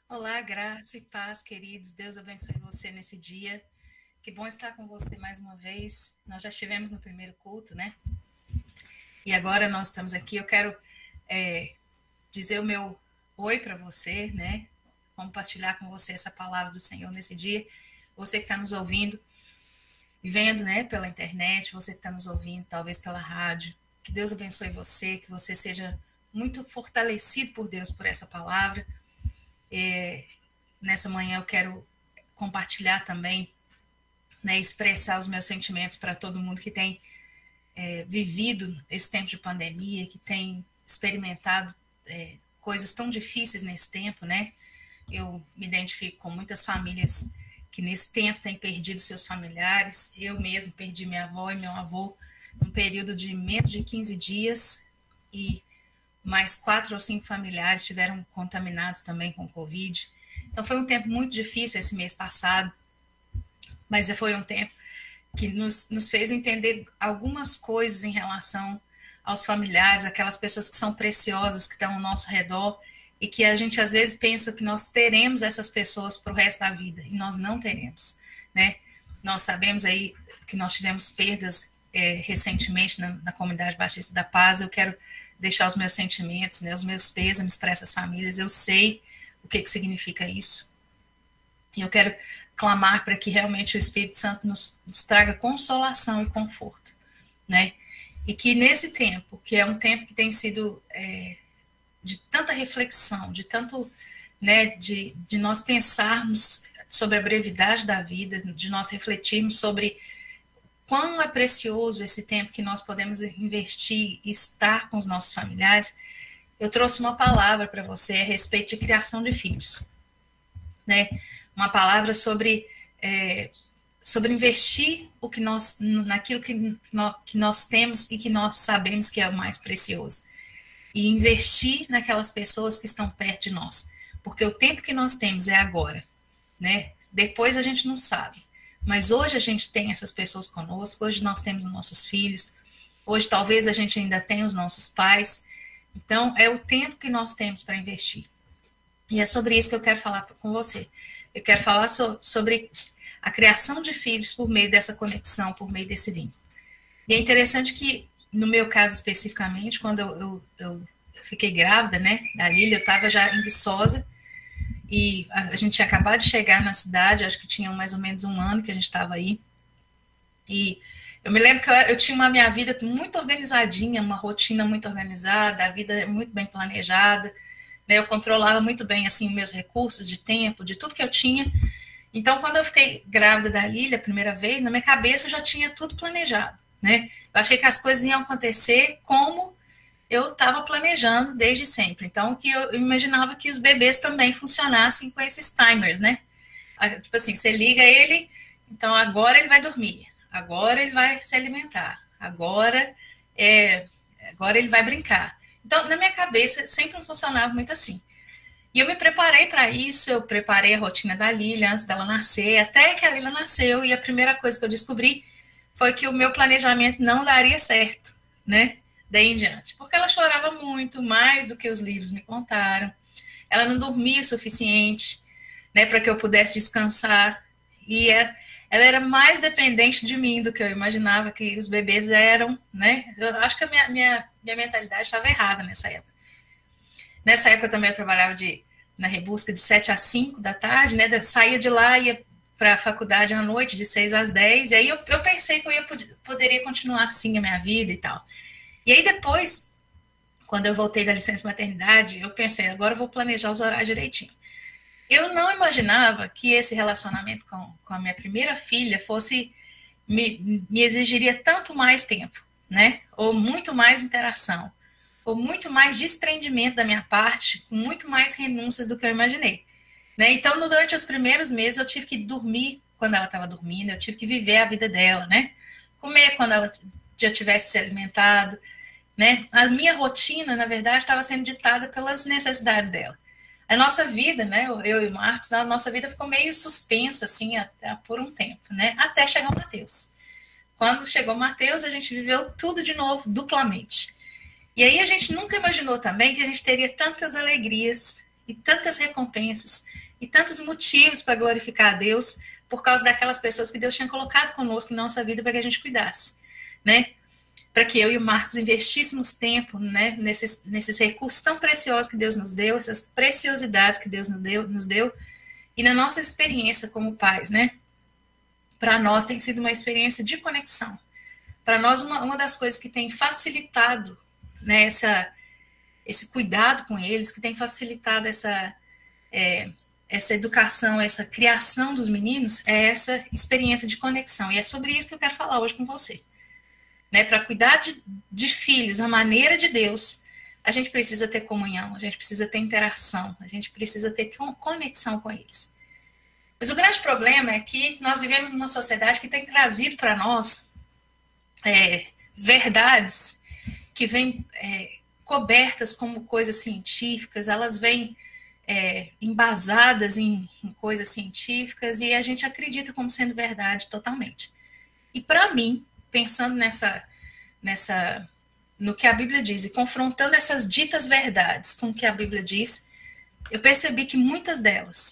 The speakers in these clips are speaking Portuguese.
Olá, graça e paz, queridos. Deus abençoe você nesse dia. Que bom estar com você mais uma vez. Nós já estivemos no primeiro culto, né? E agora nós estamos aqui. Eu quero dizer o meu oi para você, né? Compartilhar com você essa palavra do Senhor nesse dia. Você que está nos ouvindo e vendo, né, pela internet, você que está nos ouvindo, talvez pela rádio. Que Deus abençoe você, que você seja muito fortalecido por Deus por essa palavra. Nessa manhã eu quero compartilhar também, né, expressar os meus sentimentos para todo mundo que tem vivido esse tempo de pandemia, que tem experimentado coisas tão difíceis nesse tempo, né? Eu me identifico com muitas famílias que nesse tempo têm perdido seus familiares. Eu mesmo perdi minha avó e meu avô num período de menos de 15 dias e mais 4 ou 5 familiares estiveram contaminados também com Covid. Então foi um tempo muito difícil esse mês passado, mas foi um tempo que nos fez entender algumas coisas em relação aos familiares, aquelas pessoas que são preciosas, que estão ao nosso redor, e que a gente às vezes pensa que nós teremos essas pessoas para o resto da vida, e nós não teremos, né? Nós sabemos aí que nós tivemos perdas recentemente na comunidade Batista da Paz. Eu quero deixar os meus sentimentos, né, os meus pêsames para essas famílias. Eu sei o que significa isso. E eu quero clamar para que realmente o Espírito Santo nos traga consolação e conforto, né? E que nesse tempo, que é um tempo que tem sido de tanta reflexão, de tanto, né, de nós pensarmos sobre a brevidade da vida, de nós refletirmos sobre quão é precioso esse tempo que nós podemos investir e estar com os nossos familiares. Eu trouxe uma palavra para você a respeito de criação de filhos, né? Uma palavra sobre investir o que nós, naquilo que nós temos e que nós sabemos que é o mais precioso. E investir naquelas pessoas que estão perto de nós. Porque o tempo que nós temos é agora, né? Depois a gente não sabe. Mas hoje a gente tem essas pessoas conosco, hoje nós temos os nossos filhos, hoje talvez a gente ainda tenha os nossos pais. Então, é o tempo que nós temos para investir. E é sobre isso que eu quero falar com você. Eu quero falar sobre a criação de filhos por meio dessa conexão, por meio desse vínculo. E é interessante que, no meu caso especificamente, quando eu fiquei grávida, né, da Lília, eu estava já em Viçosa, e a gente tinha acabado de chegar na cidade, acho que tinha mais ou menos um ano que a gente estava aí. E eu me lembro que eu tinha uma minha vida muito organizadinha, uma rotina muito organizada, a vida muito bem planejada, né? Eu controlava muito bem assim meus recursos de tempo, de tudo que eu tinha. Então, quando eu fiquei grávida da Lília a primeira vez, na minha cabeça eu já tinha tudo planejado, né? Eu achei que as coisas iam acontecer como eu estava planejando desde sempre. Então, que eu imaginava que os bebês também funcionassem com esses timers, né? Tipo assim, você liga ele, então agora ele vai dormir, agora ele vai se alimentar, agora ele vai brincar. Então, na minha cabeça, sempre funcionava muito assim. E eu me preparei para isso, eu preparei a rotina da Lília antes dela nascer, até que a Lília nasceu, e a primeira coisa que eu descobri foi que o meu planejamento não daria certo, né? Daí em diante. Porque ela chorava muito, mais do que os livros me contaram. Ela não dormia o suficiente, né, para que eu pudesse descansar. E ela era mais dependente de mim do que eu imaginava que os bebês eram, né? Eu acho que a minha mentalidade estava errada nessa época. Nessa época também eu trabalhava na Rebusca de 7 às 5 da tarde, né? Eu saía de lá, ia para a faculdade à noite, de 6 às 10, e aí eu pensei que poderia continuar assim a minha vida e tal. E aí depois, quando eu voltei da licença maternidade, eu pensei, agora eu vou planejar os horários direitinho. Eu não imaginava que esse relacionamento com a minha primeira filha me exigiria tanto mais tempo, né? Ou muito mais interação, ou muito mais desprendimento da minha parte, com muito mais renúncias do que eu imaginei, né? Então, durante os primeiros meses, eu tive que dormir quando ela estava dormindo, eu tive que viver a vida dela, né? Comer quando ela já tivesse se alimentado, né? A minha rotina, na verdade, estava sendo ditada pelas necessidades dela. A nossa vida, né? Eu e o Marcos, a nossa vida ficou meio suspensa, assim, por um tempo, né? Até chegar o Mateus. Quando chegou o Mateus, a gente viveu tudo de novo, duplamente. E aí a gente nunca imaginou também que a gente teria tantas alegrias e tantas recompensas e tantos motivos para glorificar a Deus por causa daquelas pessoas que Deus tinha colocado conosco em nossa vida para que a gente cuidasse, né? Para que eu e o Marcos investíssemos tempo, né, nesses recursos tão preciosos que Deus nos deu, essas preciosidades que Deus nos deu e na nossa experiência como pais, né? Para nós tem sido uma experiência de conexão. Para nós, uma das coisas que tem facilitado, né, esse cuidado com eles, que tem facilitado essa educação, essa criação dos meninos, é essa experiência de conexão. E é sobre isso que eu quero falar hoje com você. Né? Para cuidar de filhos, a maneira de Deus, a gente precisa ter comunhão, a gente precisa ter interação, a gente precisa ter conexão com eles. Mas o grande problema é que nós vivemos numa sociedade que tem trazido para nós verdades que vêm cobertas como coisas científicas, elas vêm embasadas em coisas científicas e a gente acredita como sendo verdade totalmente. E para mim, pensando no que a Bíblia diz e confrontando essas ditas verdades com o que a Bíblia diz, eu percebi que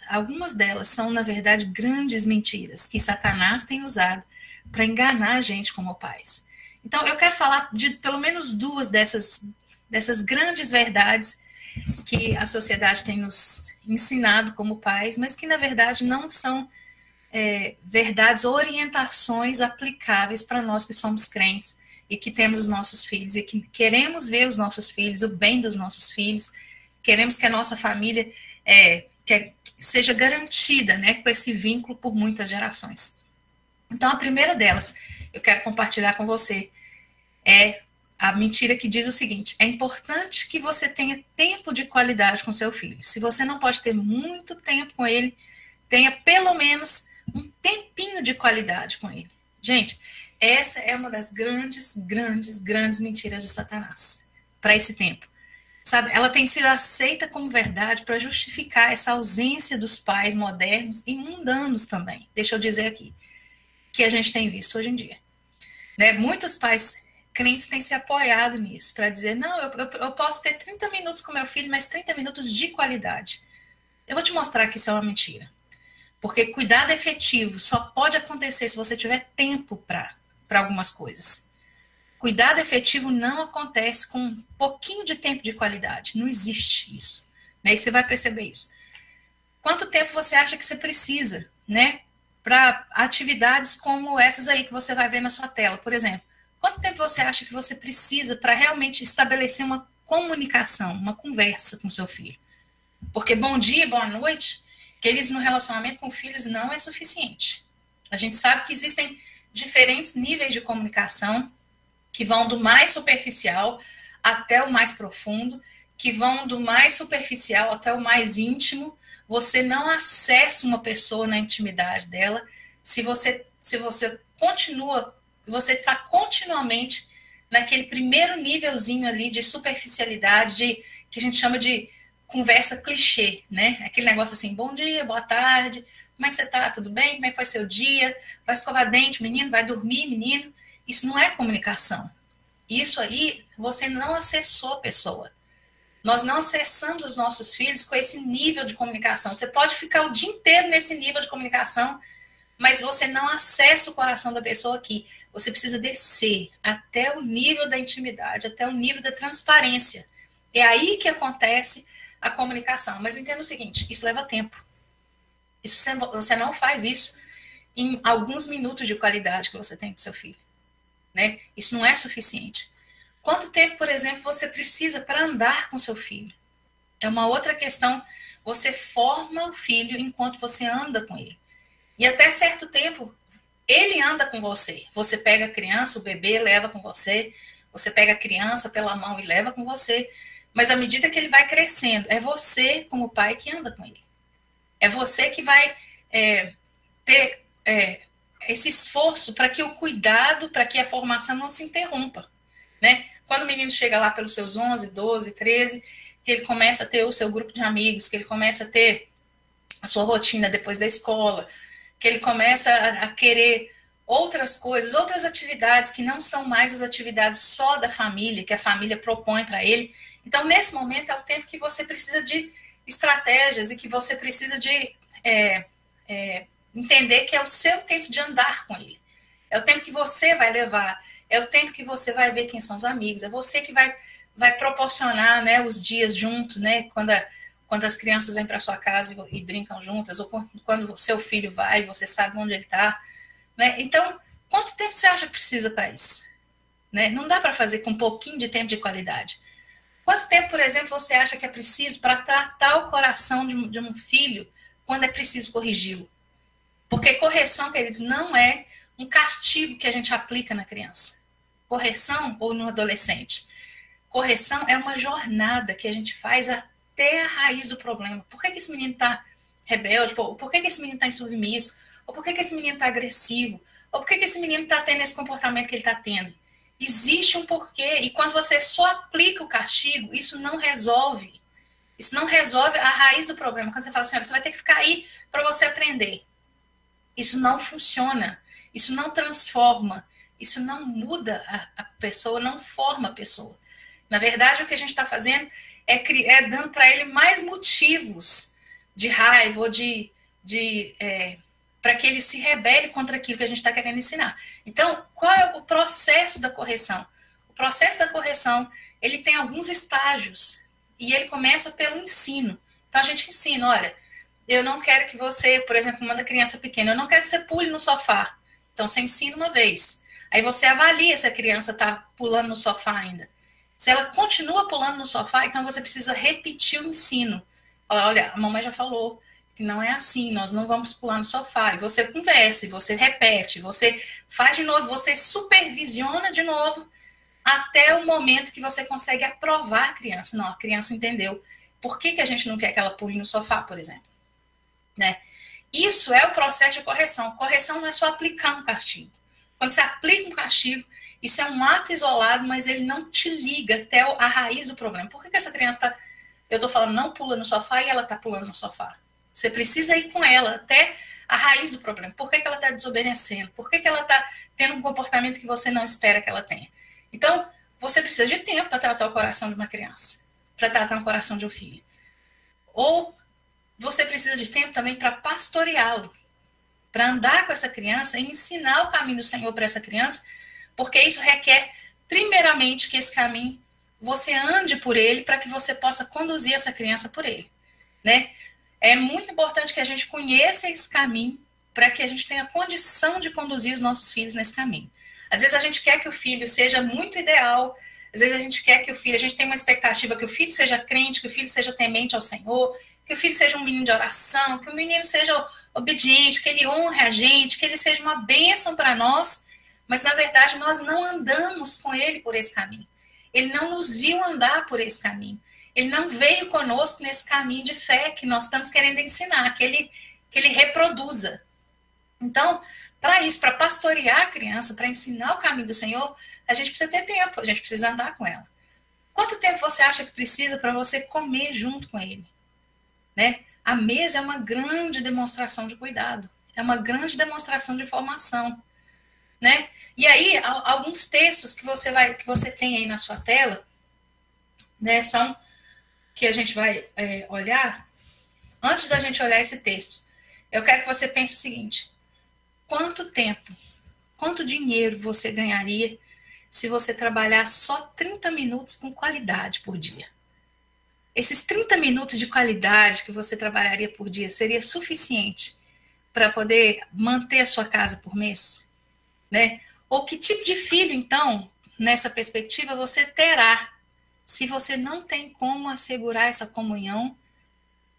algumas delas são, na verdade, grandes mentiras que Satanás tem usado para enganar a gente como pais. Então, eu quero falar de pelo menos duas dessas grandes verdades que a sociedade tem nos ensinado como pais, mas que, na verdade, não são verdades ou orientações aplicáveis para nós que somos crentes e que temos os nossos filhos e que queremos ver os nossos filhos, o bem dos nossos filhos, queremos que a nossa família seja garantida, né, com esse vínculo por muitas gerações. Então, a primeira delas, eu quero compartilhar com você, é a mentira que diz o seguinte: é importante que você tenha tempo de qualidade com seu filho. Se você não pode ter muito tempo com ele, tenha pelo menos um tempinho de qualidade com ele. Gente, essa é uma das grandes mentiras de Satanás para esse tempo. Sabe, ela tem sido aceita como verdade para justificar essa ausência dos pais modernos e mundanos também. Deixa eu dizer aqui, que a gente tem visto hoje em dia. Né? Muitos pais crentes têm se apoiado nisso, para dizer, não, eu posso ter 30 minutos com meu filho, mas 30 minutos de qualidade. Eu vou te mostrar que isso é uma mentira. Porque cuidado efetivo só pode acontecer se você tiver tempo para algumas coisas. Cuidado efetivo não acontece com um pouquinho de tempo de qualidade. Não existe isso. Né? E você vai perceber isso. Quanto tempo você acha que você precisa, né? Para atividades como essas aí que você vai ver na sua tela, por exemplo. Quanto tempo você acha que você precisa para realmente estabelecer uma comunicação, uma conversa com seu filho? Porque bom dia, boa noite, queridos, no relacionamento com filhos não é suficiente. A gente sabe que existem diferentes níveis de comunicação que vão do mais superficial até o mais profundo, que vão do mais superficial até o mais íntimo. Você não acessa uma pessoa na intimidade dela se você está continuamente naquele primeiro nívelzinho ali de superficialidade, que a gente chama de conversa clichê, né? Aquele negócio assim, bom dia, boa tarde, como é que você tá? Tudo bem? Como é que foi seu dia? Vai escovar dente, menino? Vai dormir, menino? Isso não é comunicação. Isso aí, você não acessou a pessoa. Nós não acessamos os nossos filhos com esse nível de comunicação. Você pode ficar o dia inteiro nesse nível de comunicação, mas você não acessa o coração da pessoa aqui. Você precisa descer até o nível da intimidade, até o nível da transparência. É aí que acontece a comunicação. Mas entenda o seguinte, isso leva tempo. Você não faz isso em alguns minutos de qualidade que você tem com seu filho. Né? Isso não é suficiente. Quanto tempo, por exemplo, você precisa para andar com seu filho? É uma outra questão. Você forma o filho enquanto você anda com ele. E até certo tempo, ele anda com você. Você pega a criança, o bebê leva com você. Você pega a criança pela mão e leva com você. Mas à medida que ele vai crescendo, é você, como pai, que anda com ele. É você que vai ter esse esforço para que o cuidado, para que a formação não se interrompa. Né? Quando o menino chega lá pelos seus 11, 12, 13, que ele começa a ter o seu grupo de amigos, que ele começa a ter a sua rotina depois da escola, que ele começa a querer outras coisas, outras atividades que não são mais as atividades só da família, que a família propõe para ele. Então, nesse momento, é o tempo que você precisa de estratégias e que você precisa de entender que é o seu tempo de andar com ele. É o tempo que você vai levar, é o tempo que você vai ver quem são os amigos, é você que vai proporcionar, né, os dias juntos, né, quando as crianças vêm para sua casa e brincam juntas, ou quando o seu filho vai, você sabe onde ele está. Né? Então, quanto tempo você acha que precisa para isso? Né? Não dá para fazer com um pouquinho de tempo de qualidade. Quanto tempo, por exemplo, você acha que é preciso para tratar o coração de um filho quando é preciso corrigi-lo? Porque correção, queridos, não é um castigo que a gente aplica na criança. Correção, ou no adolescente. Correção é uma jornada que a gente faz até a raiz do problema. Por que esse menino está rebelde? Por que esse menino está insubmisso? Ou por que esse menino está agressivo? Ou por que esse menino está tendo esse comportamento que ele está tendo? Existe um porquê. E quando você só aplica o castigo, isso não resolve. Isso não resolve a raiz do problema. Quando você fala assim, olha, você vai ter que ficar aí para você aprender. Isso não funciona. Isso não transforma. Isso não muda a pessoa, não forma a pessoa. Na verdade, o que a gente está fazendo é dando para ele mais motivos de raiva ou para que ele se rebele contra aquilo que a gente está querendo ensinar. Então, qual é o processo da correção? O processo da correção, ele tem alguns estágios e ele começa pelo ensino. Então, a gente ensina, olha, eu não quero que você, por exemplo, manda criança pequena, eu não quero que você pule no sofá. Então, você ensina uma vez. Aí você avalia se a criança está pulando no sofá ainda. Se ela continua pulando no sofá, então você precisa repetir o ensino. Olha, a mamãe já falou que não é assim, nós não vamos pular no sofá. E você conversa, você repete, você faz de novo, você supervisiona de novo até o momento que você consegue aprovar a criança. Não, a criança entendeu. Por que a gente não quer que ela pule no sofá, por exemplo? Né? Isso é o processo de correção. Correção não é só aplicar um castigo. Quando você aplica um castigo, isso é um ato isolado, mas ele não te liga até a raiz do problema. Por que essa criança está... Eu estou falando, não pula no sofá e ela está pulando no sofá. Você precisa ir com ela até a raiz do problema. Por que ela está desobedecendo? Por que ela está tendo um comportamento que você não espera que ela tenha? Então, você precisa de tempo para tratar o coração de uma criança, para tratar o coração de um filho. Ou você precisa de tempo também para pastoreá-lo, para andar com essa criança e ensinar o caminho do Senhor para essa criança, porque isso requer, primeiramente, que esse caminho você ande por ele para que você possa conduzir essa criança por ele, né? É muito importante que a gente conheça esse caminho para que a gente tenha condição de conduzir os nossos filhos nesse caminho. Às vezes a gente quer que o filho seja muito ideal, às vezes a gente quer que a gente tem uma expectativa que o filho seja crente, que o filho seja temente ao Senhor, que o filho seja um menino de oração, que o menino seja obediente, que ele honre a gente, que ele seja uma bênção para nós, mas na verdade nós não andamos com ele por esse caminho. Ele não nos viu andar por esse caminho. Ele não veio conosco nesse caminho de fé que nós estamos querendo ensinar, que ele reproduza. Então, para isso, para pastorear a criança, para ensinar o caminho do Senhor, a gente precisa ter tempo, a gente precisa andar com ela. Quanto tempo você acha que precisa para você comer junto com ele? Né? A mesa é uma grande demonstração de cuidado, é uma grande demonstração de formação. Né? E aí, alguns textos que você tem aí na sua tela, né, são que a gente vai olhar. Antes da gente olhar esse texto, eu quero que você pense o seguinte: quanto tempo, quanto dinheiro você ganharia se você trabalhar só 30 minutos com qualidade por dia? Esses 30 minutos de qualidade que você trabalharia por dia seria suficiente para poder manter a sua casa por mês? Né? Ou que tipo de filho, então, nessa perspectiva, você terá se você não tem como assegurar essa comunhão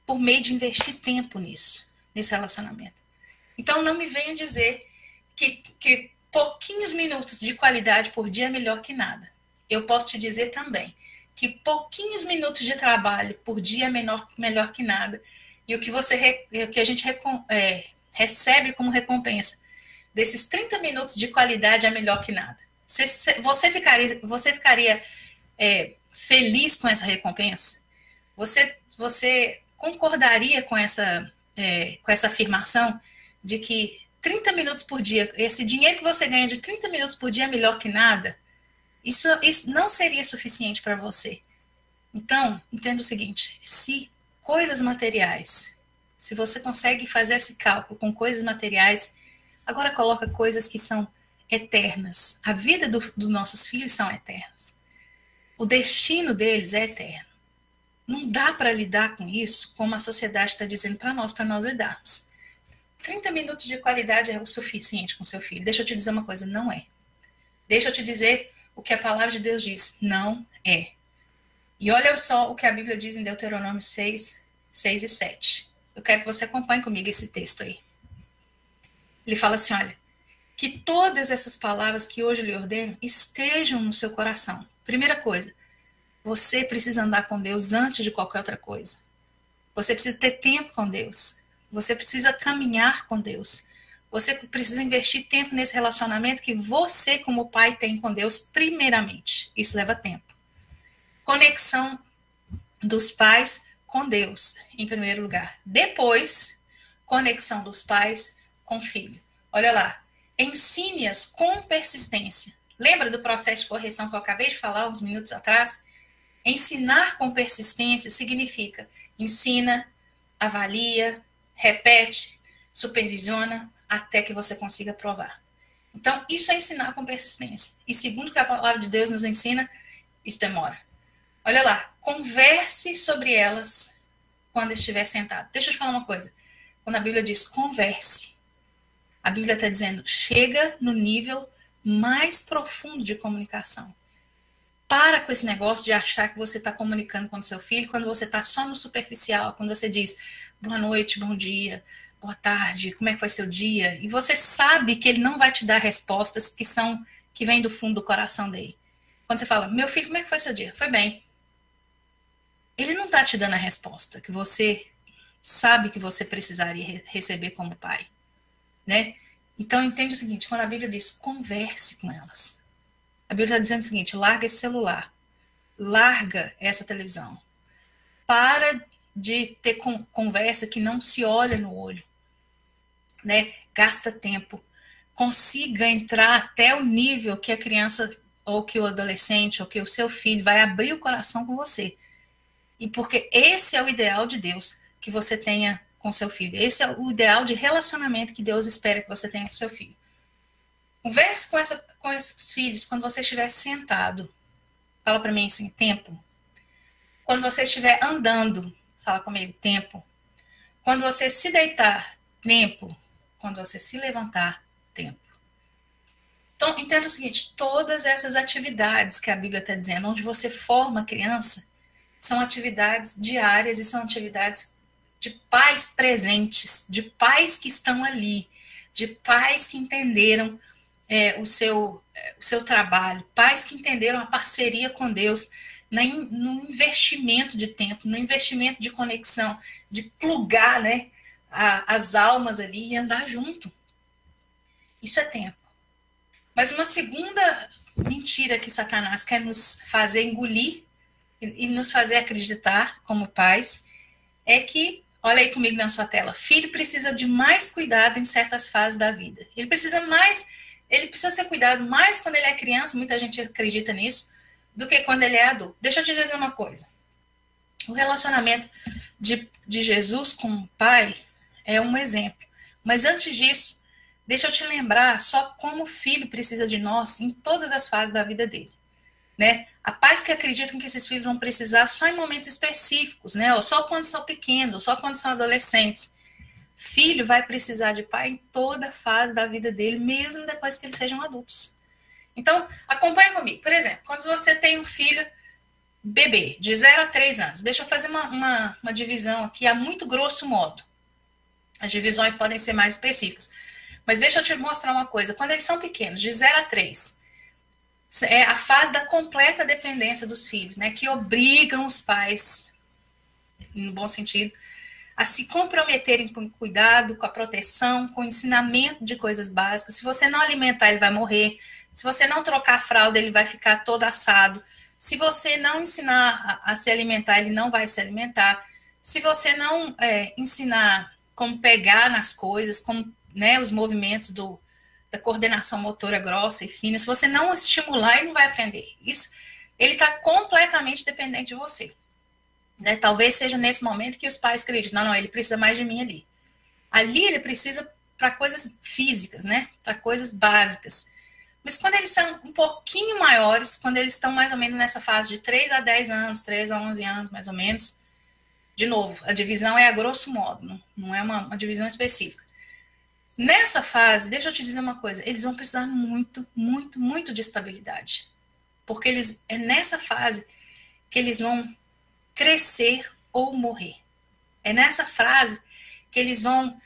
por meio de investir tempo nisso, nesse relacionamento? Então, não me venha dizer que pouquinhos minutos de qualidade por dia é melhor que nada. Eu posso te dizer também que pouquinhos minutos de trabalho por dia é melhor que nada. E o que a gente recebe como recompensa desses 30 minutos de qualidade é melhor que nada. Você ficaria feliz com essa recompensa? Você concordaria com essa afirmação de que 30 minutos por dia, esse dinheiro que você ganha de 30 minutos por dia é melhor que nada? Isso não seria suficiente para você. Então, entenda o seguinte: se coisas materiais, se você consegue fazer esse cálculo com coisas materiais, agora coloca coisas que são eternas. A vida dos nossos filhos são eternas. O destino deles é eterno. Não dá para lidar com isso como a sociedade está dizendo para nós lidarmos. 30 minutos de qualidade é o suficiente com seu filho. Deixa eu te dizer uma coisa, não é. Deixa eu te dizer o que a palavra de Deus diz, não é. E olha só o que a Bíblia diz em Deuteronômio 6, 6 e 7. Eu quero que você acompanhe comigo esse texto aí. Ele fala assim, olha, que todas essas palavras que hoje lhe ordeno estejam no seu coração. Primeira coisa, você precisa andar com Deus antes de qualquer outra coisa. Você precisa ter tempo com Deus. Você precisa caminhar com Deus. Você precisa investir tempo nesse relacionamento que você, como pai, tem com Deus, primeiramente. Isso leva tempo. Conexão dos pais com Deus, em primeiro lugar. Depois, conexão dos pais com o filho. Olha lá. Ensine-as com persistência. Lembra do processo de correção que eu acabei de falar uns minutos atrás? Ensinar com persistência significa ensina, avalia, repete, supervisiona, até que você consiga provar. Então, isso é ensinar com persistência. E segundo que a palavra de Deus nos ensina, isso demora. Olha lá, converse sobre elas quando estiver sentado. Deixa eu te falar uma coisa. Quando a Bíblia diz converse, a Bíblia está dizendo, chega no nível mais profundo de comunicação. Para com esse negócio de achar que você está comunicando com o seu filho quando você está só no superficial, quando você diz boa noite, bom dia, boa tarde, como é que foi seu dia? E você sabe que ele não vai te dar respostas que vêm do fundo do coração dele. Quando você fala, meu filho, como é que foi seu dia? Foi bem. Ele não está te dando a resposta que você sabe que você precisaria receber como pai. Né? Então, entende o seguinte, quando a Bíblia diz, converse com elas. A Bíblia está dizendo o seguinte, larga esse celular, larga essa televisão. Para de ter conversa que não se olha no olho. Né? Gasta tempo. Consiga entrar até o nível que a criança, ou que o adolescente, ou que o seu filho vai abrir o coração com você. E porque esse é o ideal de Deus, que você tenha com seu filho. Esse é o ideal de relacionamento que Deus espera que você tenha com seu filho. Converse com esses filhos quando você estiver sentado. Fala para mim assim, tempo. Quando você estiver andando, fala comigo, tempo. Quando você se deitar, tempo. Quando você se levantar, tempo. Então, entenda o seguinte, todas essas atividades que a Bíblia está dizendo, onde você forma a criança, são atividades diárias e são atividades de pais presentes, de pais que estão ali, de pais que entenderam o seu trabalho, pais que entenderam a parceria com Deus no investimento de tempo, no investimento de conexão, de plugar, né, as almas ali e andar junto. Isso é tempo. Mas uma segunda mentira que Satanás quer nos fazer engolir e nos fazer acreditar como pais é que, olha aí comigo na sua tela, filho precisa de mais cuidado em certas fases da vida. Ele precisa ser cuidado mais quando ele é criança, muita gente acredita nisso, do que quando ele é adulto. Deixa eu te dizer uma coisa. O relacionamento de Jesus com o pai é um exemplo. Mas antes disso, deixa eu te lembrar só como o filho precisa de nós em todas as fases da vida dele. Né? Há pais que acreditam que esses filhos vão precisar só em momentos específicos, né? Ou só quando são pequenos, ou só quando são adolescentes. Filho vai precisar de pai em toda fase da vida dele, mesmo depois que eles sejam adultos. Então, acompanha comigo. Por exemplo, quando você tem um filho bebê, de 0 a 3 anos, deixa eu fazer uma divisão aqui a muito grosso modo. As divisões podem ser mais específicas. Mas deixa eu te mostrar uma coisa. Quando eles são pequenos, de 0 a 3, é a fase da completa dependência dos filhos, né? Que obrigam os pais, no bom sentido, a se comprometerem com o cuidado, com a proteção, com o ensinamento de coisas básicas. Se você não alimentar, ele vai morrer. Se você não trocar a fralda, ele vai ficar todo assado. Se você não ensinar a se alimentar, ele não vai se alimentar. Se você não ensinar como pegar nas coisas, como, né, os movimentos da coordenação motora grossa e fina, se você não estimular, ele não vai aprender. Isso, ele está completamente dependente de você. Né? Talvez seja nesse momento que os pais acreditam, não, ele precisa mais de mim ali. Ali ele precisa para coisas físicas, né? Para coisas básicas. Mas quando eles são um pouquinho maiores, quando eles estão mais ou menos nessa fase de 3 a 10 anos, 3 a 11 anos, mais ou menos, de novo, a divisão é a grosso modo, não é uma divisão específica. Nessa fase, deixa eu te dizer uma coisa, eles vão precisar muito, muito, muito de estabilidade. Porque é nessa fase que eles vão crescer ou morrer. É nessa fase que eles vão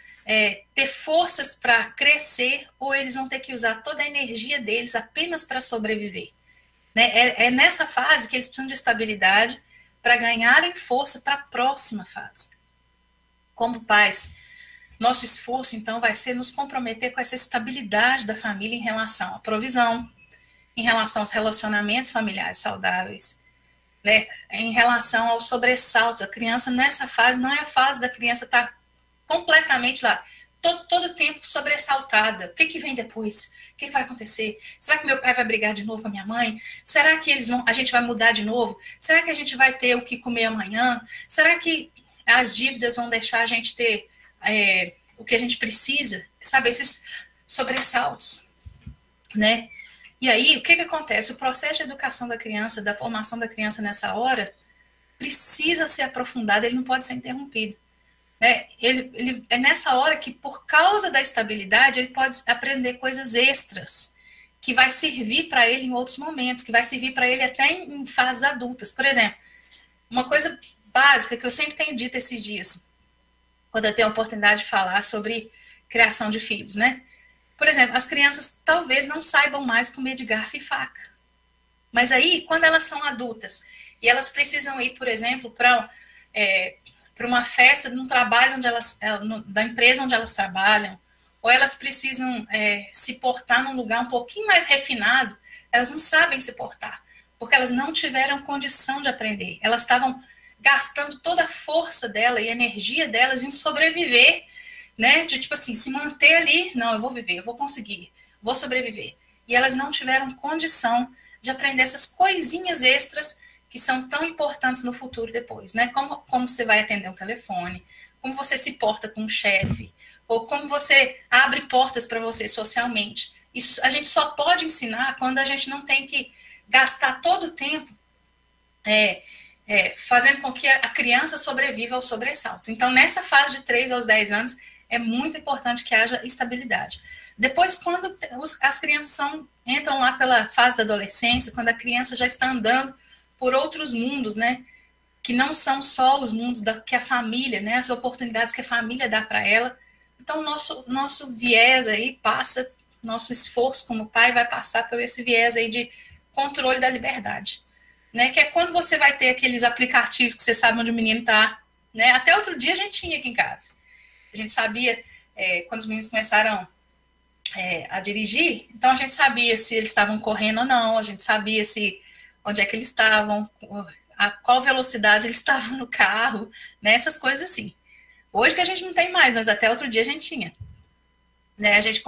ter forças para crescer ou eles vão ter que usar toda a energia deles apenas para sobreviver. Né? É nessa fase que eles precisam de estabilidade para ganharem força para a próxima fase. Como pais, nosso esforço, então, vai ser nos comprometer com essa estabilidade da família em relação à provisão, em relação aos relacionamentos familiares saudáveis, né? Em relação aos sobressaltos. A criança, nessa fase, não é a fase da criança estar completamente lá, todo tempo sobressaltada. O que vem depois? O que vai acontecer? Será que meu pai vai brigar de novo com a minha mãe? Será que a gente vai mudar de novo? Será que a gente vai ter o que comer amanhã? Será que as dívidas vão deixar a gente ter o que a gente precisa? Sabe, esses sobressaltos, né? E aí, o que acontece? O processo de educação da criança, da formação da criança nessa hora, precisa ser aprofundado, ele não pode ser interrompido. Ele é nessa hora que, por causa da estabilidade, ele pode aprender coisas extras, que vai servir para ele em outros momentos, que vai servir para ele até em fases adultas. Por exemplo, uma coisa básica que eu sempre tenho dito esses dias, quando eu tenho a oportunidade de falar sobre criação de filhos, né? Por exemplo, as crianças talvez não saibam mais comer de garfo e faca. Mas aí, quando elas são adultas e elas precisam ir, por exemplo, para uma festa num trabalho da empresa onde elas trabalham, ou elas precisam se portar num lugar um pouquinho mais refinado, elas não sabem se portar, porque elas não tiveram condição de aprender. Elas estavam gastando toda a força dela e energia delas em sobreviver, né? De tipo assim, se manter ali, não, eu vou viver, eu vou conseguir, vou sobreviver. E elas não tiveram condição de aprender essas coisinhas extras que são tão importantes no futuro depois, né? Como você vai atender um telefone, como você se porta com um chefe, ou como você abre portas para você socialmente. Isso a gente só pode ensinar quando a gente não tem que gastar todo o tempo fazendo com que a criança sobreviva aos sobressaltos. Então, nessa fase de 3 aos 10 anos, é muito importante que haja estabilidade. Depois, quando as crianças entram lá pela fase da adolescência, quando a criança já está andando por outros mundos, né? Que não são só os mundos que a família, né? As oportunidades que a família dá para ela. Então, nosso viés aí passa, nosso esforço como pai vai passar por esse viés aí de controle da liberdade, né? Que é quando você vai ter aqueles aplicativos que você sabe onde o menino está, né? Até outro dia a gente tinha aqui em casa. A gente sabia, quando os meninos começaram a dirigir, então a gente sabia se eles estavam correndo ou não, a gente sabia onde é que eles estavam, a qual velocidade eles estavam no carro, né? Essas coisas assim. Hoje que a gente não tem mais, mas até outro dia a gente tinha. Né? A gente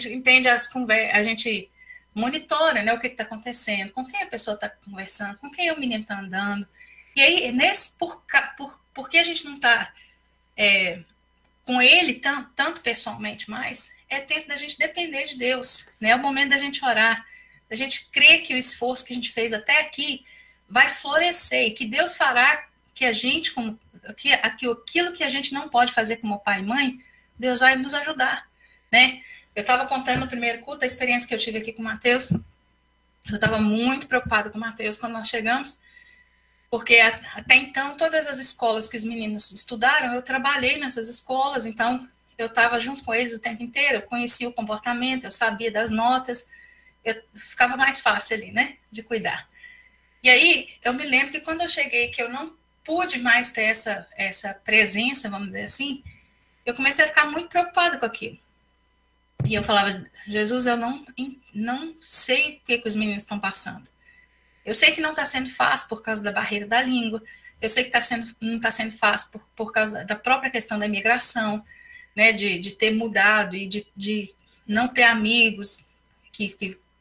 entende as conversas, a gente monitora, né, o que está acontecendo, com quem a pessoa está conversando, com quem o menino está andando. E aí, por que a gente não está com ele tanto pessoalmente mais, é tempo da gente depender de Deus, né? É o momento da gente orar, da gente crer que o esforço que a gente fez até aqui vai florescer e que Deus fará que a gente, aquilo que a gente não pode fazer como pai e mãe, Deus vai nos ajudar, né? Eu estava contando no primeiro culto a experiência que eu tive aqui com o Matheus. Eu estava muito preocupada com o Matheus quando nós chegamos, porque até então, todas as escolas que os meninos estudaram, eu trabalhei nessas escolas, então eu estava junto com eles o tempo inteiro, eu conhecia o comportamento, eu sabia das notas, ficava mais fácil ali, né, de cuidar. E aí, eu me lembro que quando eu cheguei, que eu não pude mais ter essa presença, vamos dizer assim, eu comecei a ficar muito preocupada com aquilo. E eu falava, Jesus, eu não sei o que os meninos estão passando. Eu sei que não está sendo fácil por causa da barreira da língua, eu sei que não está sendo fácil por causa da própria questão da imigração, né, de ter mudado e de não ter amigos, que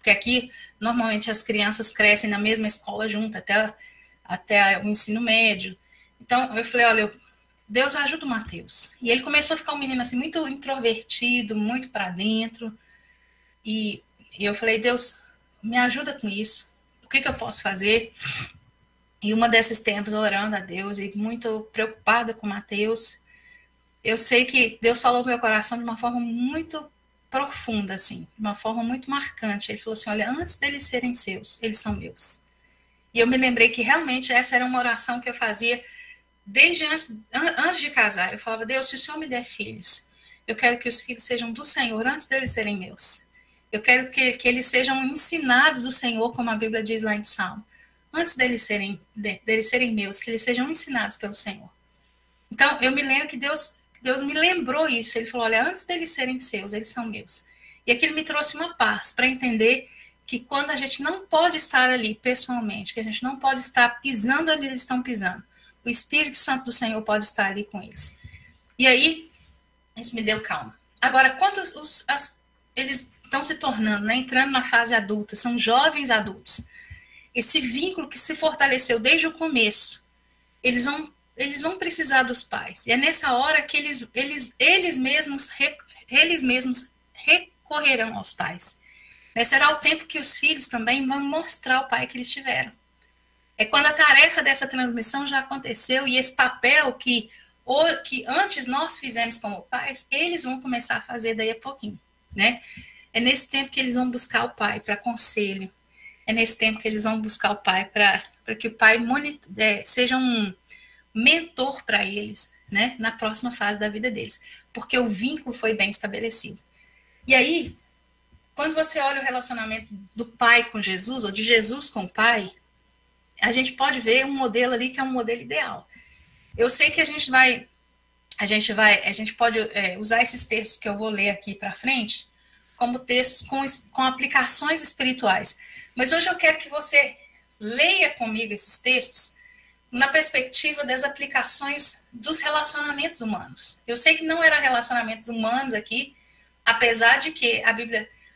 aqui normalmente as crianças crescem na mesma escola junto até o ensino médio. Então, eu falei, olha, Deus ajuda o Mateus. E ele começou a ficar um menino assim, muito introvertido, muito para dentro. E eu falei, Deus, me ajuda com isso. O que eu posso fazer? E uma desses tempos, orando a Deus e muito preocupada com o Mateus, eu sei que Deus falou no meu coração de uma forma muito profunda, assim, de uma forma muito marcante. Ele falou assim, olha, antes deles serem seus, eles são meus. E eu me lembrei que realmente essa era uma oração que eu fazia desde antes de casar. Eu falava, Deus, se o Senhor me der filhos, eu quero que os filhos sejam do Senhor antes deles serem meus. Eu quero que eles sejam ensinados do Senhor, como a Bíblia diz lá em Salmo. Antes deles serem meus, que eles sejam ensinados pelo Senhor. Então, eu me lembro que Deus me lembrou isso. Ele falou, olha, antes deles serem seus, eles são meus. E aquilo me trouxe uma paz para entender que quando a gente não pode estar ali pessoalmente, que a gente não pode estar pisando onde eles estão pisando, o Espírito Santo do Senhor pode estar ali com eles. E aí, isso me deu calma. Agora, quando eles estão se tornando, né, entrando na fase adulta, são jovens adultos, esse vínculo que se fortaleceu desde o começo, eles vão precisar dos pais. E é nessa hora que eles mesmos recorrerão aos pais. Será o tempo que os filhos também vão mostrar o pai que eles tiveram. É quando a tarefa dessa transmissão já aconteceu e esse papel que antes nós fizemos como pais, eles vão começar a fazer daí a pouquinho, né? É nesse tempo que eles vão buscar o pai para conselho. É nesse tempo que eles vão buscar o pai para que o pai seja um mentor para eles, né? Na próxima fase da vida deles. Porque o vínculo foi bem estabelecido. E aí, quando você olha o relacionamento do pai com Jesus, ou de Jesus com o pai, a gente pode ver um modelo ali que é um modelo ideal. Eu sei que a gente pode usar esses textos que eu vou ler aqui para frente como textos com aplicações espirituais. Mas hoje eu quero que você leia comigo esses textos na perspectiva das aplicações dos relacionamentos humanos. Eu sei que não eram relacionamentos humanos aqui, apesar de que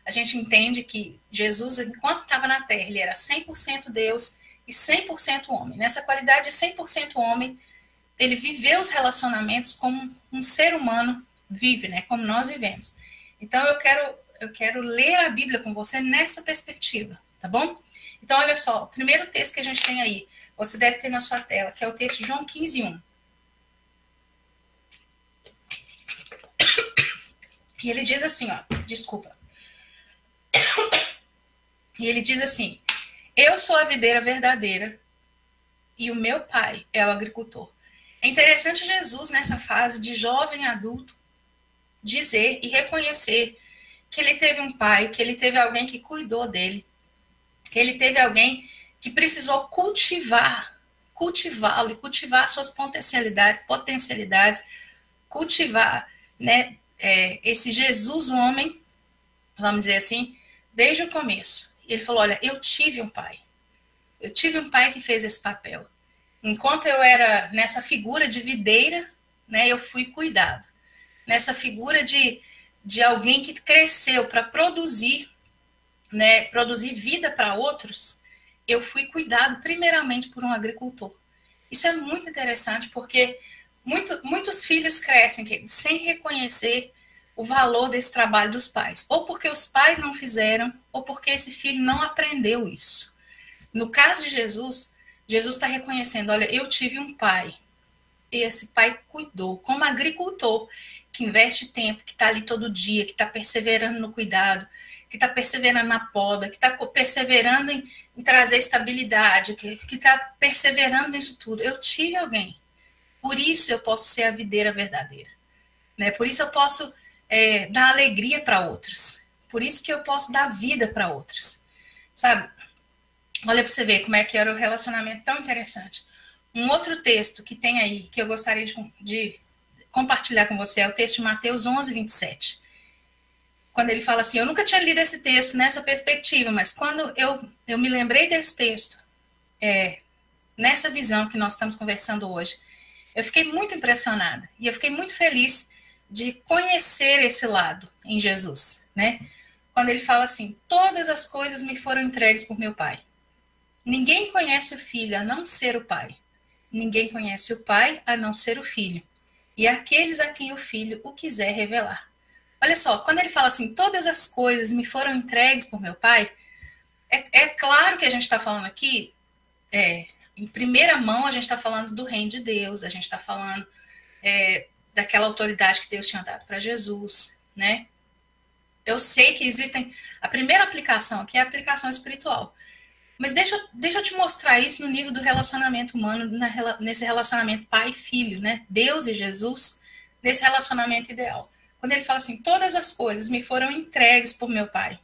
a gente entende que Jesus, enquanto estava na Terra, ele era 100% Deus e 100% homem. Nessa qualidade de 100% homem, ele viveu os relacionamentos como um ser humano vive, né? Como nós vivemos. Então, eu quero ler a Bíblia com você nessa perspectiva, tá bom? Então, olha só, o primeiro texto que a gente tem aí, você deve ter na sua tela, que é o texto de João 15:1. E ele diz assim, ó, desculpa. E ele diz assim, eu sou a videira verdadeira e o meu pai é o agricultor. É interessante Jesus, nessa fase de jovem adulto, dizer e reconhecer que ele teve um pai, que ele teve alguém que cuidou dele, que ele teve alguém que precisou cultivá-lo e cultivar suas potencialidades, cultivar, né, esse Jesus homem, vamos dizer assim, desde o começo. Ele falou, olha, eu tive um pai que fez esse papel. Enquanto eu era nessa figura de videira, né, eu fui cuidado. Nessa figura de alguém que cresceu para produzir, né, produzir vida para outros, eu fui cuidado primeiramente por um agricultor. Isso é muito interessante porque muitos filhos crescem sem reconhecer o valor desse trabalho dos pais. Ou porque os pais não fizeram, ou porque esse filho não aprendeu isso. No caso de Jesus está reconhecendo, olha, eu tive um pai, e esse pai cuidou, como agricultor, que investe tempo, que está ali todo dia, que está perseverando no cuidado, que está perseverando na poda, que está perseverando em trazer estabilidade, que está perseverando nisso tudo. Eu tive alguém. Por isso eu posso ser a videira verdadeira. Né? Por isso eu posso dar alegria para outros. Por isso que eu posso dar vida para outros. Sabe? Olha para você ver como é que era o relacionamento tão interessante. Um outro texto que tem aí, que eu gostaria de compartilhar com você, é o texto de Mateus 11:27. Quando ele fala assim, eu nunca tinha lido esse texto nessa perspectiva, mas quando eu me lembrei desse texto, nessa visão que nós estamos conversando hoje, eu fiquei muito impressionada. E eu fiquei muito feliz de conhecer esse lado em Jesus, né? Quando ele fala assim, todas as coisas me foram entregues por meu Pai. Ninguém conhece o Filho a não ser o Pai. ninguém conhece o Pai a não ser o Filho, e aqueles a quem o Filho o quiser revelar. Olha só, quando ele fala assim, todas as coisas me foram entregues por meu Pai, é claro que a gente está falando aqui, em primeira mão, a gente está falando do reino de Deus, a gente está falando daquela autoridade que Deus tinha dado para Jesus, né? Eu sei que existem... A primeira aplicação aqui é a aplicação espiritual. Mas deixa eu te mostrar isso no nível do relacionamento humano, nesse relacionamento pai e filho, né? Deus e Jesus, nesse relacionamento ideal. Quando ele fala assim, todas as coisas me foram entregues por meu Pai.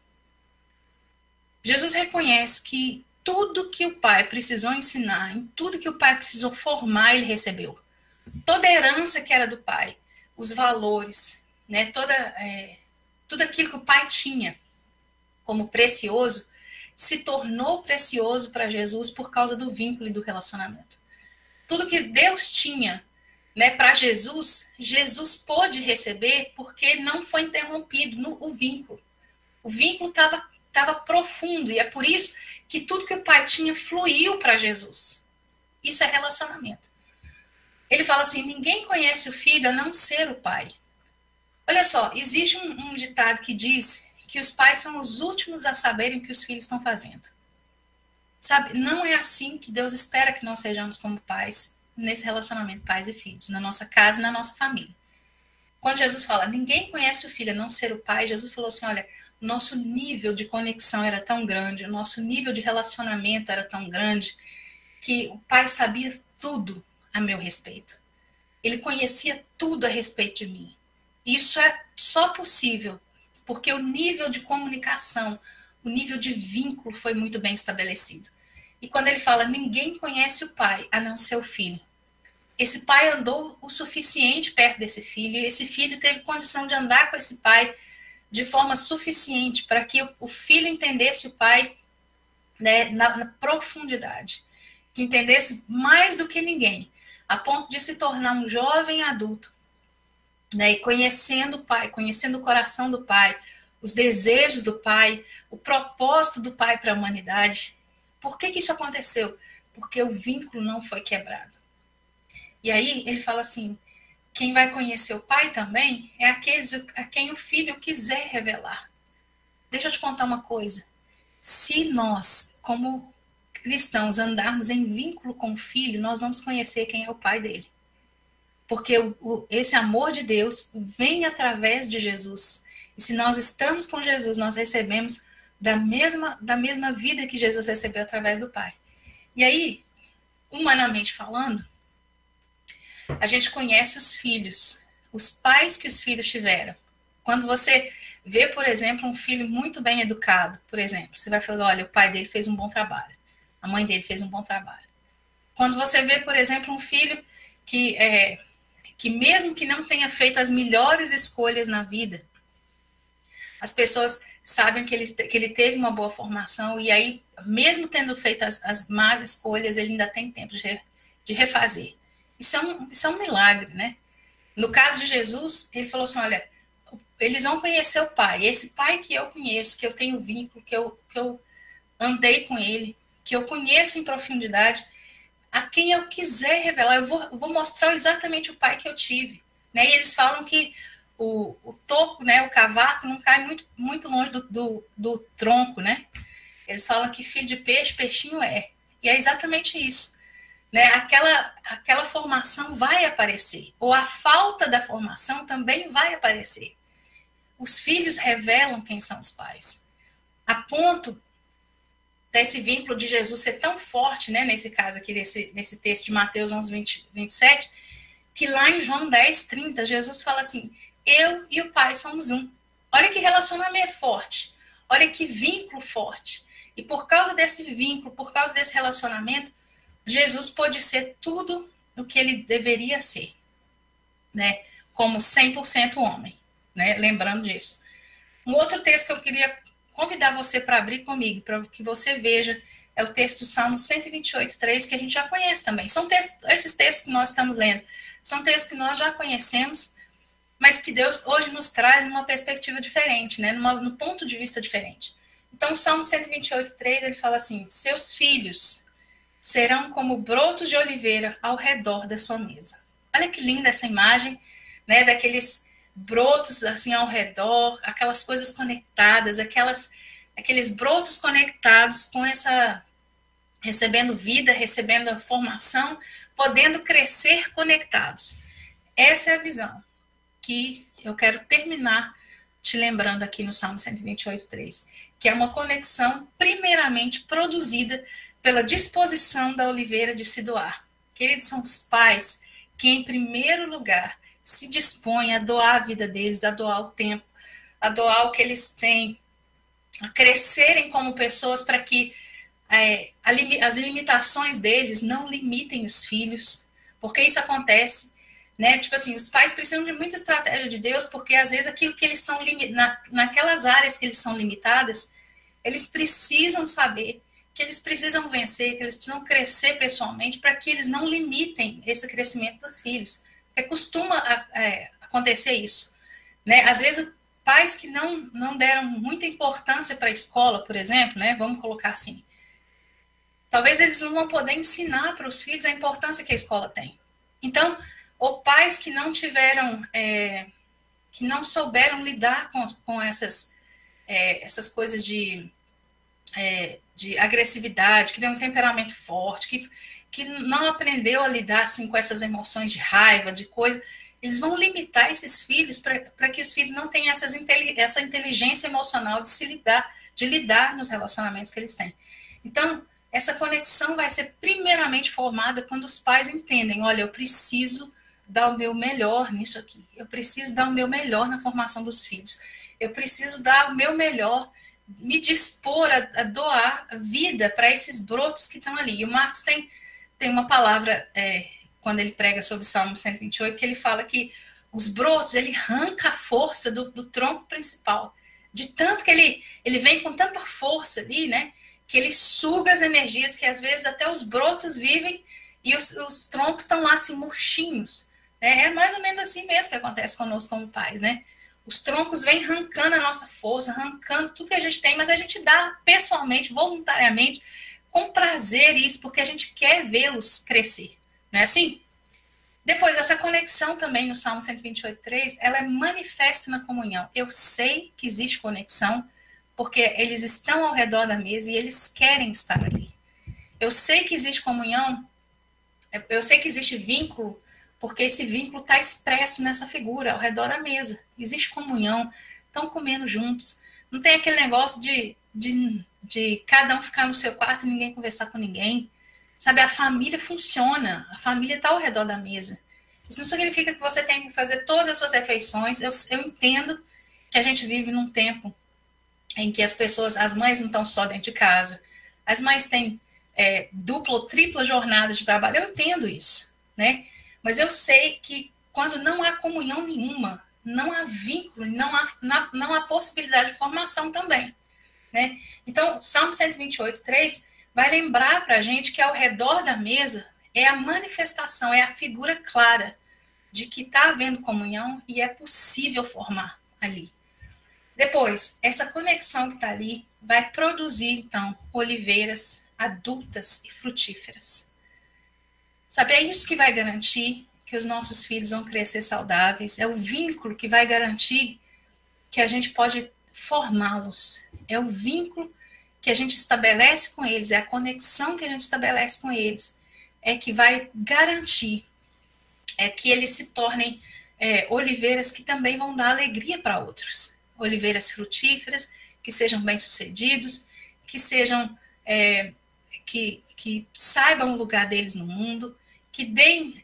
Jesus reconhece que tudo que o Pai precisou ensinar, em tudo que o Pai precisou formar, ele recebeu. Toda a herança que era do Pai, os valores, né? Tudo aquilo que o Pai tinha como precioso, se tornou precioso para Jesus por causa do vínculo e do relacionamento. Tudo que Deus tinha, né, para Jesus, Jesus pôde receber porque não foi interrompido o vínculo. O vínculo estava profundo e é por isso que tudo que o Pai tinha fluiu para Jesus. Isso é relacionamento. Ele fala assim, ninguém conhece o Filho a não ser o Pai. Olha só, existe um ditado que diz que os pais são os últimos a saberem o que os filhos estão fazendo. Sabe, não é assim que Deus espera que nós sejamos como pais, nesse relacionamento pais e filhos, na nossa casa e na nossa família. Quando Jesus fala, ninguém conhece o Filho a não ser o Pai, Jesus falou assim, olha, o nosso nível de conexão era tão grande, o nosso nível de relacionamento era tão grande, que o Pai sabia tudo a meu respeito. Ele conhecia tudo a respeito de mim. Isso é só possível porque o nível de comunicação, o nível de vínculo foi muito bem estabelecido. E quando ele fala, ninguém conhece o Pai a não ser o Filho. Esse pai andou o suficiente perto desse filho, e esse filho teve condição de andar com esse pai de forma suficiente para que o filho entendesse o pai, né, na profundidade, que entendesse mais do que ninguém, a ponto de se tornar um jovem adulto, né, e conhecendo o pai, conhecendo o coração do pai, os desejos do pai, o propósito do pai para a humanidade. Por que isso aconteceu? Porque o vínculo não foi quebrado. E aí ele fala assim, quem vai conhecer o Pai também é aqueles a quem o Filho quiser revelar. Deixa eu te contar uma coisa. Se nós, como cristãos, andarmos em vínculo com o Filho, nós vamos conhecer quem é o Pai dele. Porque esse amor de Deus vem através de Jesus. E se nós estamos com Jesus, nós recebemos da mesma vida que Jesus recebeu através do Pai. E aí, humanamente falando, a gente conhece os filhos, os pais que os filhos tiveram. Quando você vê, por exemplo, um filho muito bem educado, por exemplo, você vai falar, olha, o pai dele fez um bom trabalho, a mãe dele fez um bom trabalho. Quando você vê, por exemplo, um filho que mesmo que não tenha feito as melhores escolhas na vida, as pessoas sabem que ele teve uma boa formação e aí, mesmo tendo feito as más escolhas, ele ainda tem tempo de refazer. Isso é um milagre, né? No caso de Jesus, ele falou assim, olha, eles vão conhecer o Pai. Esse Pai que eu conheço, que eu tenho vínculo, que eu andei com ele, que eu conheço em profundidade, a quem eu quiser revelar, eu vou mostrar exatamente o Pai que eu tive. Né? E eles falam que o toco, né, o cavaco, não cai muito, muito longe do tronco, né? Eles falam que filho de peixe, peixinho é. E é exatamente isso. Né, aquela formação vai aparecer, ou a falta da formação também vai aparecer. Os filhos revelam quem são os pais, a ponto desse vínculo de Jesus ser tão forte, né, nesse caso aqui, nesse texto de Mateus 11, 27, que lá em João 10, 30, Jesus fala assim, eu e o Pai somos um. Olha que relacionamento forte, olha que vínculo forte. E por causa desse vínculo, por causa desse relacionamento, Jesus pôde ser tudo o que ele deveria ser, né? Como 100% homem, né? Lembrando disso. Um outro texto que eu queria convidar você para abrir comigo, para que você veja, é o texto do Salmo 128, 3, que a gente já conhece também. São esses textos que nós estamos lendo, são textos que nós já conhecemos, mas que Deus hoje nos traz numa perspectiva diferente, né? Num ponto de vista diferente. Então, o Salmo 128, 3, ele fala assim, seus filhos serão como brotos de oliveira ao redor da sua mesa. Olha que linda essa imagem, né, daqueles brotos assim ao redor, aquelas coisas conectadas, aqueles brotos conectados com essa, recebendo vida, recebendo a formação, podendo crescer conectados. Essa é a visão que eu quero terminar te lembrando aqui no Salmo 128:3, que é uma conexão primeiramente produzida pela disposição da oliveira de se doar. Queridos, são os pais que, em primeiro lugar, se dispõem a doar a vida deles, a doar o tempo, a doar o que eles têm, a crescerem como pessoas para que as limitações deles não limitem os filhos, porque isso acontece, né? Tipo assim, os pais precisam de muita estratégia de Deus, porque às vezes aquilo que eles são naquelas áreas que eles são limitadas, eles precisam saber que eles precisam vencer, que eles precisam crescer pessoalmente para que eles não limitem esse crescimento dos filhos. Porque costuma acontecer isso, né? Às vezes pais que não deram muita importância para a escola, por exemplo, né? Vamos colocar assim. Talvez eles não vão poder ensinar para os filhos a importância que a escola tem. Então, ou pais que não tiveram, que não souberam lidar com essas coisas de agressividade, que tem um temperamento forte, que não aprendeu a lidar assim, com essas emoções de raiva, de coisa, eles vão limitar esses filhos para que os filhos não tenham essa inteligência emocional de lidar nos relacionamentos que eles têm. Então, essa conexão vai ser primeiramente formada quando os pais entendem, olha, eu preciso dar o meu melhor nisso aqui, eu preciso dar o meu melhor na formação dos filhos, eu preciso dar o meu melhor, me dispor a doar vida para esses brotos que estão ali. E o Marcos tem uma palavra, quando ele prega sobre o Salmo 128, que ele fala que os brotos, ele arranca a força do tronco principal, de tanto que ele vem com tanta força ali, né, que ele suga as energias que às vezes até os brotos vivem e os troncos estão lá assim murchinhos. É mais ou menos assim mesmo que acontece conosco como pais, né? Os troncos vêm arrancando a nossa força, arrancando tudo que a gente tem, mas a gente dá pessoalmente, voluntariamente, com prazer isso, porque a gente quer vê-los crescer, não é assim? Depois, essa conexão também no Salmo 128:3, ela é manifesta na comunhão. Eu sei que existe conexão, porque eles estão ao redor da mesa e eles querem estar ali. Eu sei que existe comunhão, eu sei que existe vínculo, porque esse vínculo está expresso nessa figura, ao redor da mesa. Existe comunhão, estão comendo juntos. Não tem aquele negócio de cada um ficar no seu quarto e ninguém conversar com ninguém. Sabe, a família funciona, a família está ao redor da mesa. Isso não significa que você tem que fazer todas as suas refeições. Eu entendo que a gente vive num tempo em que as mães não estão só dentro de casa, as mães têm dupla ou tripla jornada de trabalho, eu entendo isso, né? Mas eu sei que quando não há comunhão nenhuma, não há vínculo, não há possibilidade de formação também, né? Então, Salmo 128:3 vai lembrar para a gente que ao redor da mesa é a manifestação, é a figura clara de que está havendo comunhão e é possível formar ali. Depois, essa conexão que está ali vai produzir, então, oliveiras adultas e frutíferas. Sabe, é isso que vai garantir que os nossos filhos vão crescer saudáveis, é o vínculo que vai garantir que a gente pode formá-los, é o vínculo que a gente estabelece com eles, é a conexão que a gente estabelece com eles, é que vai garantir que eles se tornem oliveiras que também vão dar alegria para outros. Oliveiras frutíferas, que sejam bem-sucedidos, que sejam que saibam o lugar deles no mundo, que deem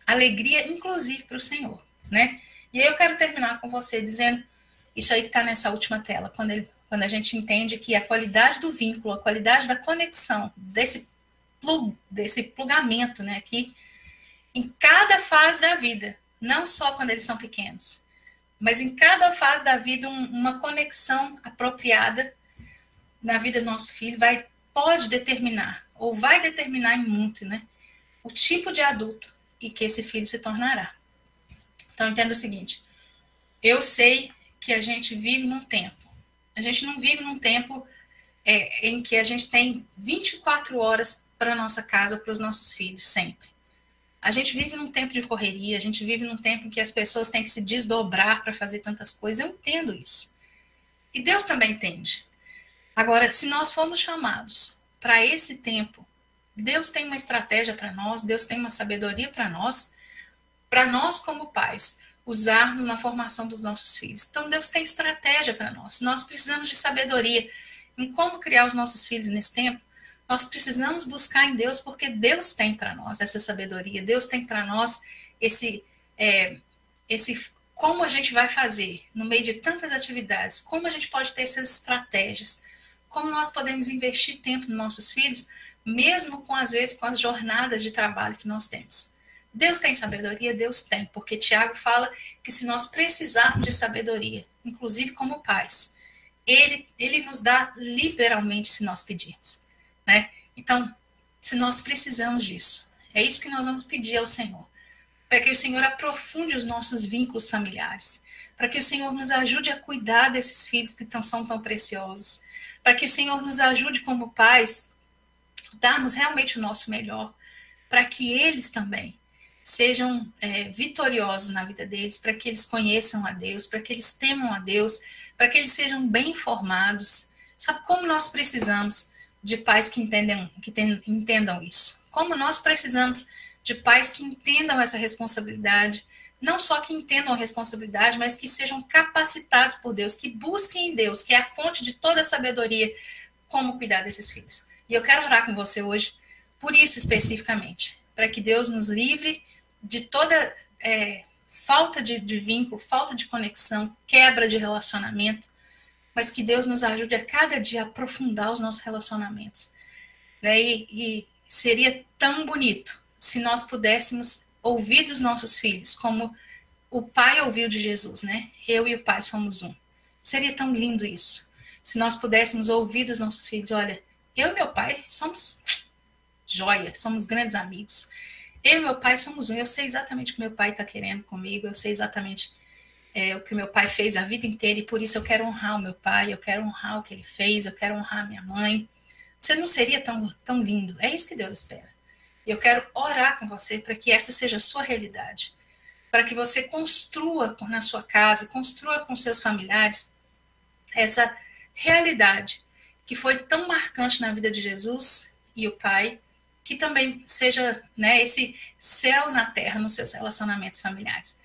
alegria, inclusive, para o Senhor, né? E aí eu quero terminar com você dizendo isso aí que está nessa última tela, quando a gente entende que a qualidade do vínculo, a qualidade da conexão, desse plugamento, né, aqui, em cada fase da vida, não só quando eles são pequenos, mas em cada fase da vida, uma conexão apropriada na vida do nosso filho pode determinar, ou vai determinar em muito, né, o tipo de adulto e que esse filho se tornará. Então, entenda o seguinte, eu sei que a gente vive num tempo, a gente não vive num tempo em que a gente tem 24 horas para a nossa casa, para os nossos filhos, sempre. A gente vive num tempo de correria, a gente vive num tempo em que as pessoas têm que se desdobrar para fazer tantas coisas. Eu entendo isso. E Deus também entende. Agora, se nós formos chamados para esse tempo, Deus tem uma estratégia para nós, Deus tem uma sabedoria para nós como pais, usarmos na formação dos nossos filhos. Então, Deus tem estratégia para nós. Nós precisamos de sabedoria em como criar os nossos filhos nesse tempo. Nós precisamos buscar em Deus, porque Deus tem para nós essa sabedoria, Deus tem para nós esse como a gente vai fazer no meio de tantas atividades, como a gente pode ter essas estratégias, como nós podemos investir tempo nos nossos filhos, mesmo com, às vezes, com as jornadas de trabalho que nós temos. Deus tem sabedoria? Deus tem, porque Tiago fala que se nós precisarmos de sabedoria, inclusive como pais, ele nos dá liberalmente se nós pedirmos, né? Então, se nós precisamos disso, é isso que nós vamos pedir ao Senhor, para que o Senhor aprofunde os nossos vínculos familiares, para que o Senhor nos ajude a cuidar desses filhos que são tão preciosos, para que o Senhor nos ajude como pais, darmos realmente o nosso melhor, para que eles também sejam vitoriosos na vida deles, para que eles conheçam a Deus, para que eles temam a Deus, para que eles sejam bem informados. Sabe como nós precisamos de pais que entendam isso? Como nós precisamos de pais que entendam essa responsabilidade, não só que entendam a responsabilidade, mas que sejam capacitados por Deus, que busquem em Deus, que é a fonte de toda a sabedoria, como cuidar desses filhos. E eu quero orar com você hoje, por isso especificamente, para que Deus nos livre de toda falta de vínculo, falta de conexão, quebra de relacionamento, mas que Deus nos ajude a cada dia a aprofundar os nossos relacionamentos. E seria tão bonito se nós pudéssemos ouvir dos nossos filhos, como o pai ouviu de Jesus, né? Eu e o pai somos um. Seria tão lindo isso. Se nós pudéssemos ouvir dos nossos filhos, olha, eu e meu pai somos joia, somos grandes amigos. Eu e meu pai somos um. Eu sei exatamente o que meu pai está querendo comigo, eu sei exatamente o que meu pai fez a vida inteira e por isso eu quero honrar o meu pai, eu quero honrar o que ele fez, eu quero honrar minha mãe. Você não seria tão lindo? É isso que Deus espera. E eu quero orar com você para que essa seja a sua realidade, para que você construa na sua casa, construa com seus familiares essa realidade que foi tão marcante na vida de Jesus e o Pai, que também seja, né, esse céu na terra nos seus relacionamentos familiares.